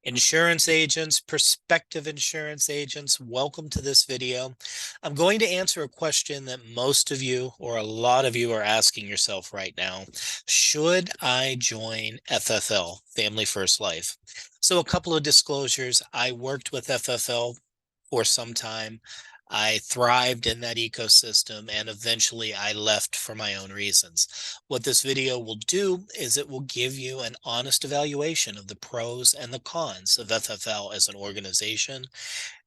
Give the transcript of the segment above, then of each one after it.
Insurance agents, prospective insurance agents, welcome to this video. I'm going to answer a question that most of you or a lot of you are asking yourself right now. Should I join FFL, Family First Life? So a couple of disclosures. I worked with FFL for some time. I thrived in that ecosystem and eventually I left for my own reasons. What this video will do is it will give you an honest evaluation of the pros and the cons of FFL as an organization.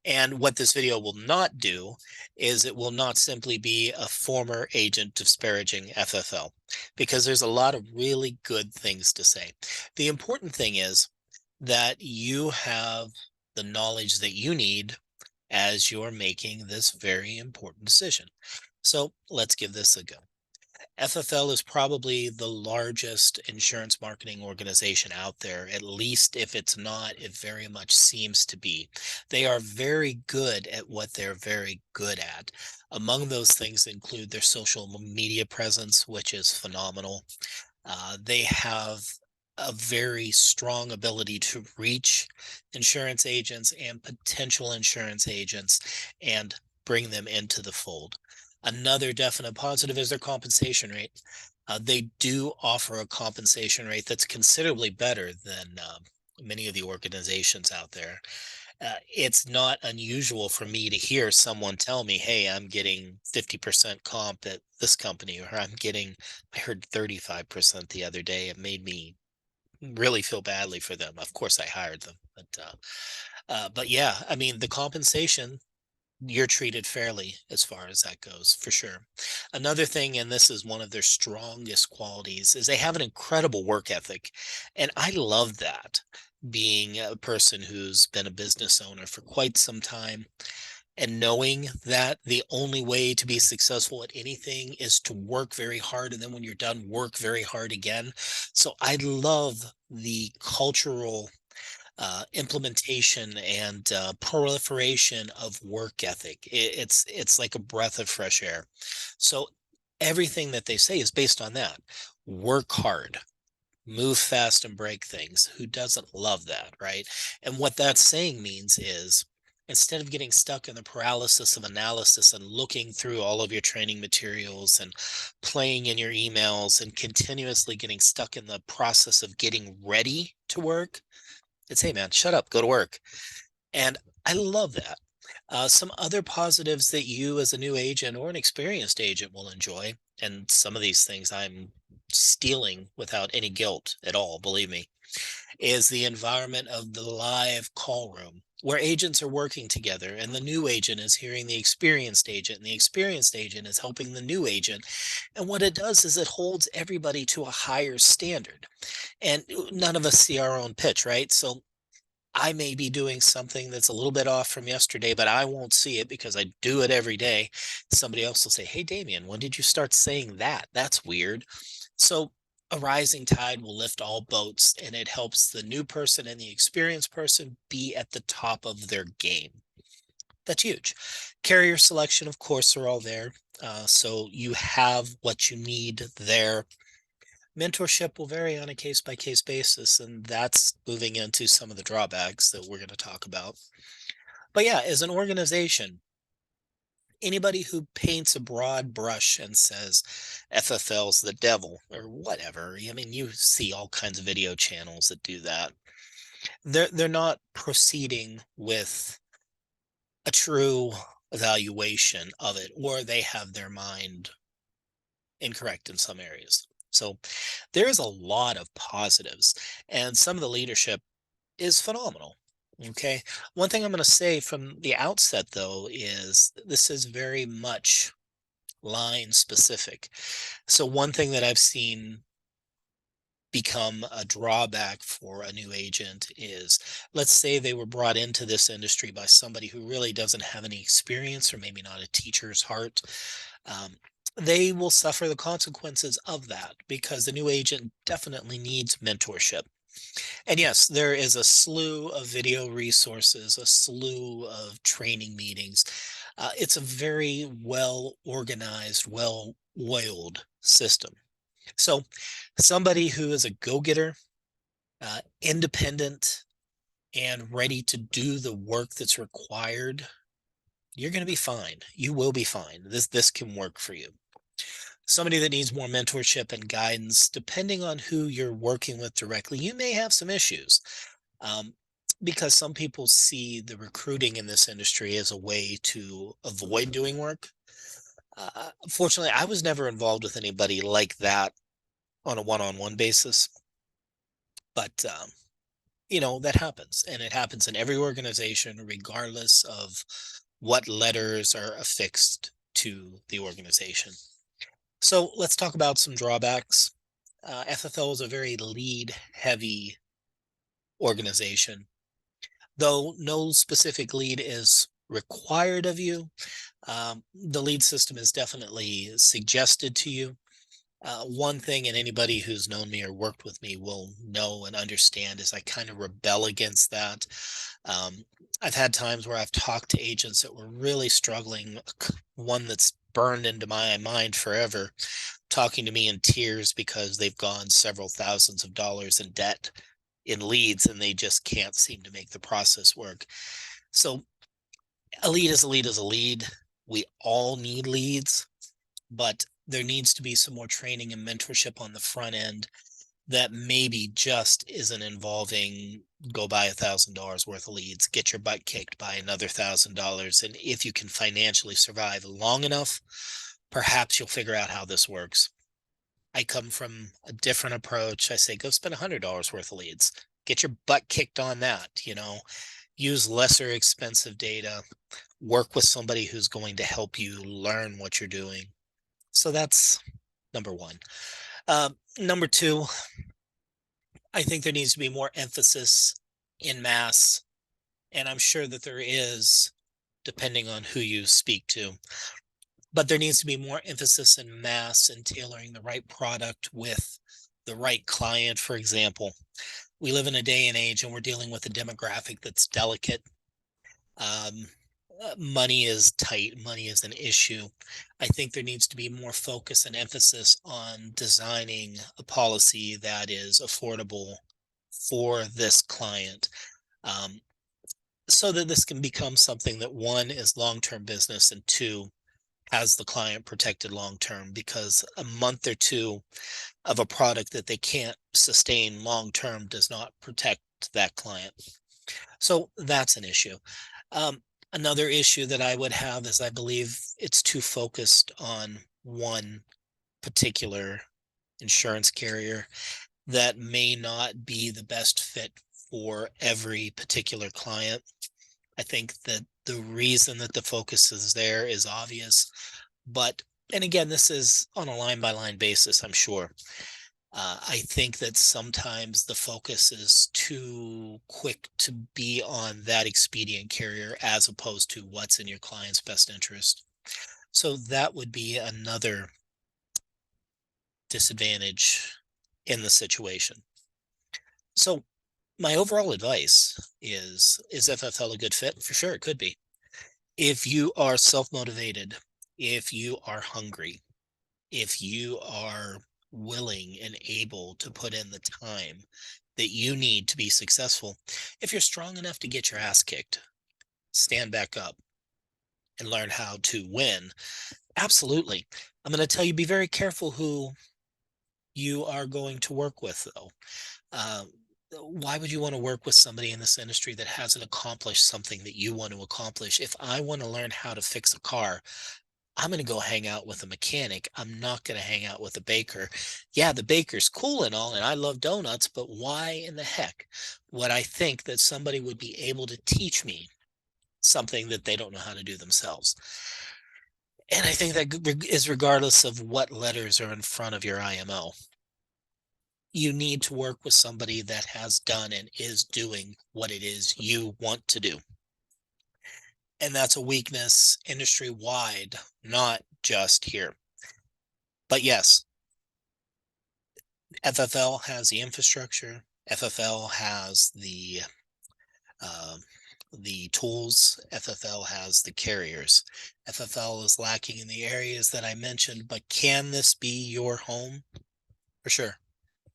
And what this video will not do is it will not simply be a former agent disparaging FFL, because there's a lot of really good things to say. The important thing is that you have the knowledge that you need as you're making this very important decision. So let's give this a go. FFL is probably the largest insurance marketing organization out there. At least if it's not, it very much seems to be. They are very good at what they're very good at. Among those things include their social media presence, which is phenomenal. They have a very strong ability to reach insurance agents and potential insurance agents and bring them into the fold. Another definite positive is their compensation rate. They do offer a compensation rate that's considerably better than many of the organizations out there. It's not unusual for me to hear someone tell me, hey, I'm getting 50% comp at this company, or I heard 35% the other day. It made me really feel badly for them. Of course, I hired them, but yeah, I mean, the compensation, you're treated fairly as far as that goes, for sure. Another thing, and this is one of their strongest qualities, is they have an incredible work ethic. And I love that, being a person who's been a business owner for quite some time and knowing that the only way to be successful at anything is to work very hard. And then when you're done, work very hard again. So I love the cultural implementation and proliferation of work ethic. It's like a breath of fresh air. So everything that they say is based on that. Work hard, move fast, and break things. Who doesn't love that, right? And what that saying means is, instead of getting stuck in the paralysis of analysis and looking through all of your training materials and playing in your emails and continuously getting stuck in the process of getting ready to work, it's, hey man, shut up, go to work. And I love that. Some other positives that you as a new agent or an experienced agent will enjoy, and some of these things I'm stealing without any guilt at all, believe me, is the environment of the live call room where agents are working together and the new agent is hearing the experienced agent and the experienced agent is helping the new agent. And what it does is it holds everybody to a higher standard. And none of us see our own pitch, right? So I may be doing something that's a little bit off from yesterday, but I won't see it because I do it every day. Somebody else will say, hey, Damien, when did you start saying that? That's weird. So a rising tide will lift all boats, and it helps the new person and the experienced person be at the top of their game. That's huge. Carrier selection, of course, are all there. So you have what you need there. Mentorship will vary on a case by case basis, and that's moving into some of the drawbacks that we're going to talk about. But yeah, as an organization, anybody who paints a broad brush and says FFL's the devil or whatever, I mean, you see all kinds of video channels that do that. They're not proceeding with a true evaluation of it, or they have their mind incorrect in some areas. So there's a lot of positives, and some of the leadership is phenomenal. Okay. One thing I'm going to say from the outset, though, is this is very much line specific. So one thing that I've seen become a drawback for a new agent is, let's say they were brought into this industry by somebody who really doesn't have any experience, or maybe not a teacher's heart. Um, they will suffer the consequences of that because the new agent definitely needs mentorship. And yes, there is a slew of video resources, a slew of training meetings. It's a very well organized, well oiled system. So, somebody who is a go getter, independent, and ready to do the work that's required, you're going to be fine. You will be fine. This can work for you. Somebody that needs more mentorship and guidance, depending on who you're working with directly, you may have some issues. Um, because some people see the recruiting in this industry as a way to avoid doing work. Fortunately, I was never involved with anybody like that on a one-on-one basis, but that happens, and it happens in every organization, regardless of what letters are affixed to the organization. So let's talk about some drawbacks. FFL is a very lead-heavy organization, though no specific lead is required of you. The lead system is definitely suggested to you. One thing, and anybody who's known me or worked with me will know and understand, is I kind of rebel against that. Um, I've had times where I've talked to agents that were really struggling, one that's burned into my mind forever, talking to me in tears because they've gone several thousands of dollars in debt in leads and they just can't seem to make the process work. So a lead is a lead is a lead. We all need leads, but there needs to be some more training and mentorship on the front end that maybe just isn't involving go buy $1,000 worth of leads, get your butt kicked by another $1,000. And if you can financially survive long enough, perhaps you'll figure out how this works. I come from a different approach. I say, go spend $100 worth of leads, get your butt kicked on that, use lesser expensive data, work with somebody who's going to help you learn what you're doing. So that's number one. Number two, I think there needs to be more emphasis in mass, and I'm sure that there is, depending on who you speak to. But there needs to be more emphasis in mass and tailoring the right product with the right client. For example, we live in a day and age and we're dealing with a demographic that's delicate. Um, Money is tight, money is an issue. I think there needs to be more focus and emphasis on designing a policy that is affordable for this client. Um, so that this can become something that, one, is long-term business, and two, has the client protected long term, because a month or two of a product that they can't sustain long term does not protect that client. So that's an issue. Um, Another issue that I would have is I believe it's too focused on one particular insurance carrier that may not be the best fit for every particular client. I think that the reason that the focus is there is obvious, but, and again, this is on a line by line basis, I'm sure. I think that sometimes the focus is too quick to be on that expedient carrier as opposed to what's in your client's best interest. So that would be another disadvantage in the situation. So my overall advice is FFL a good fit? For sure, it could be. If you are self-motivated, if you are hungry, if you are willing and able to put in the time that you need to be successful, if you're strong enough to get your ass kicked, stand back up and learn how to win, absolutely. I'm going to tell you, be very careful who you are going to work with, though. Uh, why would you want to work with somebody in this industry that hasn't accomplished something that you want to accomplish? If I want to learn how to fix a car, I'm going to go hang out with a mechanic. I'm not going to hang out with a baker. Yeah, the baker's cool and all, and I love donuts, but why in the heck would I think that somebody would be able to teach me something that they don't know how to do themselves? And I think that is regardless of what letters are in front of your IMO. You need to work with somebody that has done and is doing what it is you want to do. And that's a weakness industry wide, not just here. But yes, FFL has the infrastructure. FFL has uh, the tools. FFL has the carriers. FFL is lacking in the areas that I mentioned, but can this be your home? For sure.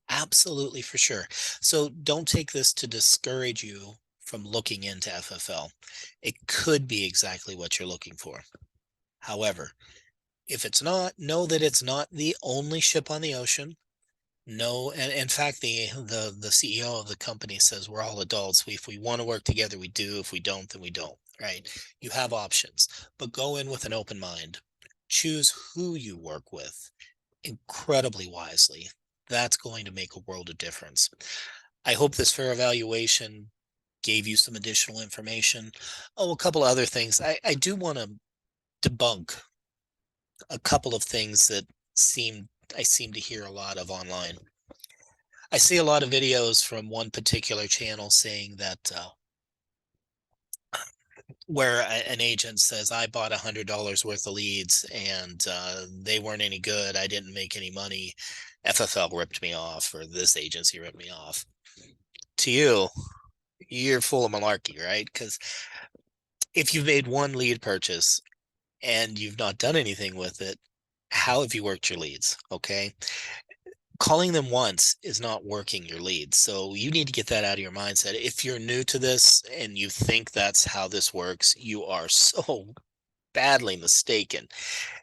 Absolutely, for sure. So don't take this to discourage you from looking into FFL. It could be exactly what you're looking for. However, if it's not, know that it's not the only ship on the ocean. No, and in fact, the CEO of the company says we're all adults. If we want to work together, we do. If we don't, then we don't. Right? You have options, but go in with an open mind. Choose who you work with incredibly wisely. That's going to make a world of difference. I hope this fair evaluation gave you some additional information. Oh, a couple other things. I do want to debunk a couple of things that I seem to hear a lot of online. I see a lot of videos from one particular channel saying that where an agent says, I bought $100 worth of leads and they weren't any good. I didn't make any money. FFL ripped me off, or this agency ripped me off. To you, you're full of malarkey, right? Because if you've made one lead purchase and you've not done anything with it, how have you worked your leads? Okay. Calling them once is not working your leads. So you need to get that out of your mindset. If you're new to this and you think that's how this works, you are so badly mistaken.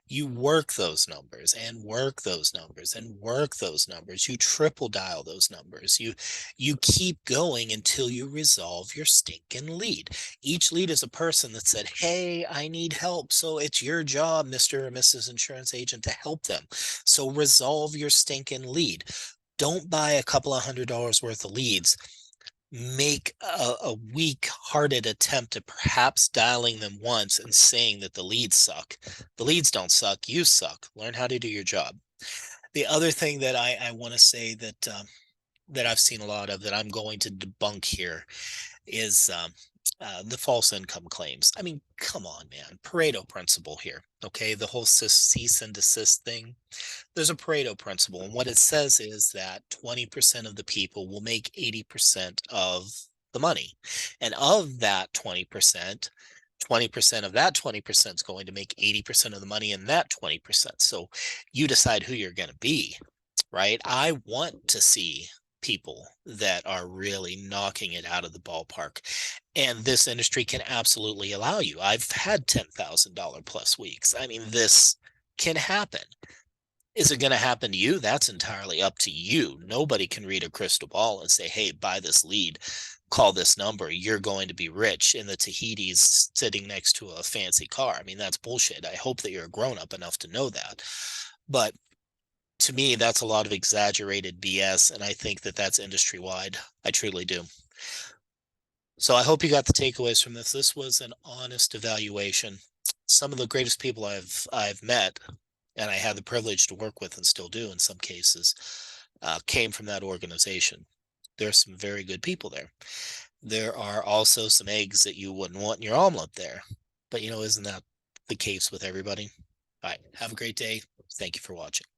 You work those numbers and work those numbers and work those numbers. You triple dial those numbers. You keep going until you resolve your stinking lead. Each lead is a person that said, hey, I need help. So it's your job, Mr. or Mrs. Insurance Agent, to help them. So resolve your stinking lead. Don't buy a couple of $100 worth of leads. Make a weak-hearted attempt at perhaps dialing them once and saying that the leads suck. The leads don't suck. You suck. Learn how to do your job. The other thing that I want to say that I've seen a lot of, that I'm going to debunk here, is the false income claims. I mean, come on, man. Pareto principle here. Okay, the whole cease and desist thing. There's a Pareto principle, and what it says is that 20% of the people will make 80% of the money. And of that 20%, 20% of that 20% is going to make 80% of the money in that 20%. So you decide who you're going to be, right? I want to see people that are really knocking it out of the ballpark. And this industry can absolutely allow you. I've had $10,000 plus weeks. I mean, this can happen. Is it going to happen to you? That's entirely up to you. Nobody can read a crystal ball and say, hey, buy this lead, call this number, you're going to be rich in the Tahiti's sitting next to a fancy car. I mean, that's bullshit. I hope that you're grown up enough to know that. But to me, that's a lot of exaggerated BS. And I think that that's industry wide. I truly do. So I hope you got the takeaways from this. This was an honest evaluation. Some of the greatest people I've met, and I had the privilege to work with and still do in some cases, came from that organization. There's some very good people there. There are also some eggs that you wouldn't want in your omelet there. But, isn't that the case with everybody? All right. Have a great day. Thank you for watching.